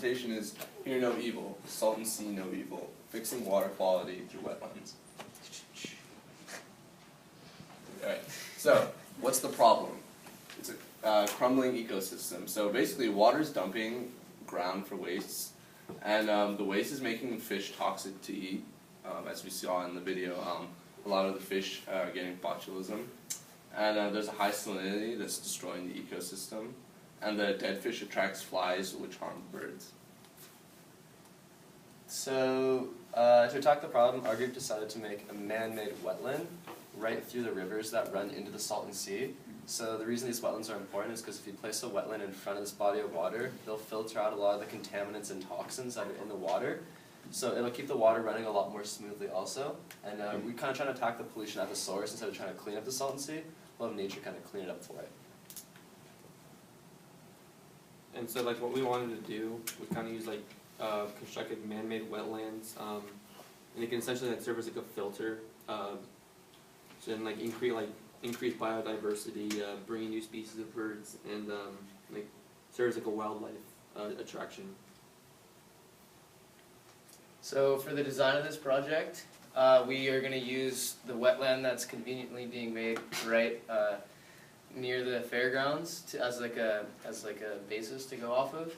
presentation is Hear No Evil, Salton, See No Evil, Fixing Water Quality Through Wetlands. Alright, so what's the problem? It's a crumbling ecosystem. So basically water's dumping ground for wastes, and the waste is making fish toxic to eat. As we saw in the video, a lot of the fish are getting botulism. And there's a high salinity that's destroying the ecosystem. And the dead fish attracts flies, which harm birds. So, to attack the problem, our group decided to make a man-made wetland right through the rivers that run into the Salton Sea. So the reason these wetlands are important is because if you place a wetland in front of this body of water, they'll filter out a lot of the contaminants and toxins that are in the water. So it'll keep the water running a lot more smoothly also. And we kind of try to attack the pollution at the source instead of trying to clean up the Salton Sea. We'll have nature kind of clean it up for it. And so like what we wanted to do, we kind of use like constructed man-made wetlands, and it can essentially like serve as like a filter, so then like increase biodiversity, bring in new species of birds, and like serve as like a wildlife attraction. So for the design of this project, we are going to use the wetland that's conveniently being made right near the fairgrounds as like a basis to go off of.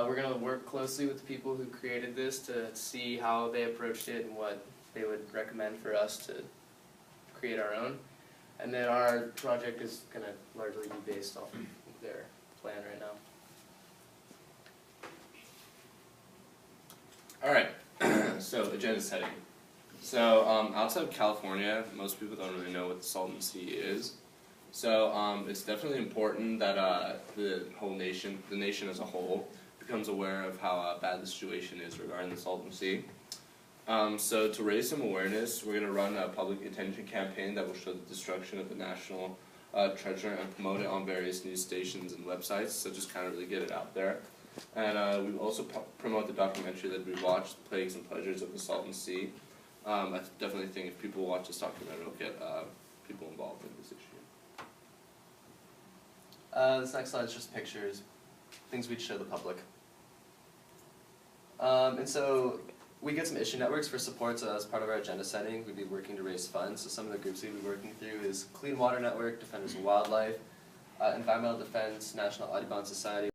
We're going to work closely with the people who created this to see how they approached it and what they would recommend for us to create our own. And then our project is going to largely be based off of their plan right now. Alright, so agenda setting. So outside of California, most people don't really know what the Salton Sea is. So it's definitely important that the nation as a whole, becomes aware of how bad the situation is regarding the Salton Sea. So to raise some awareness, we're going to run a public attention campaign that will show the destruction of the national treasure and promote it on various news stations and websites, so just kind of really get it out there. And we will also promote the documentary that we watched, The Plagues and Pleasures of the Salton Sea. I definitely think if people watch this documentary, it'll get people involved in this issue. This next slide is just pictures, things we'd show the public. And so we get some issue networks for support, so as part of our agenda setting, we'd be working to raise funds. So some of the groups we'd be working through is Clean Water Network, Defenders of Wildlife, Environmental Defense, National Audubon Society.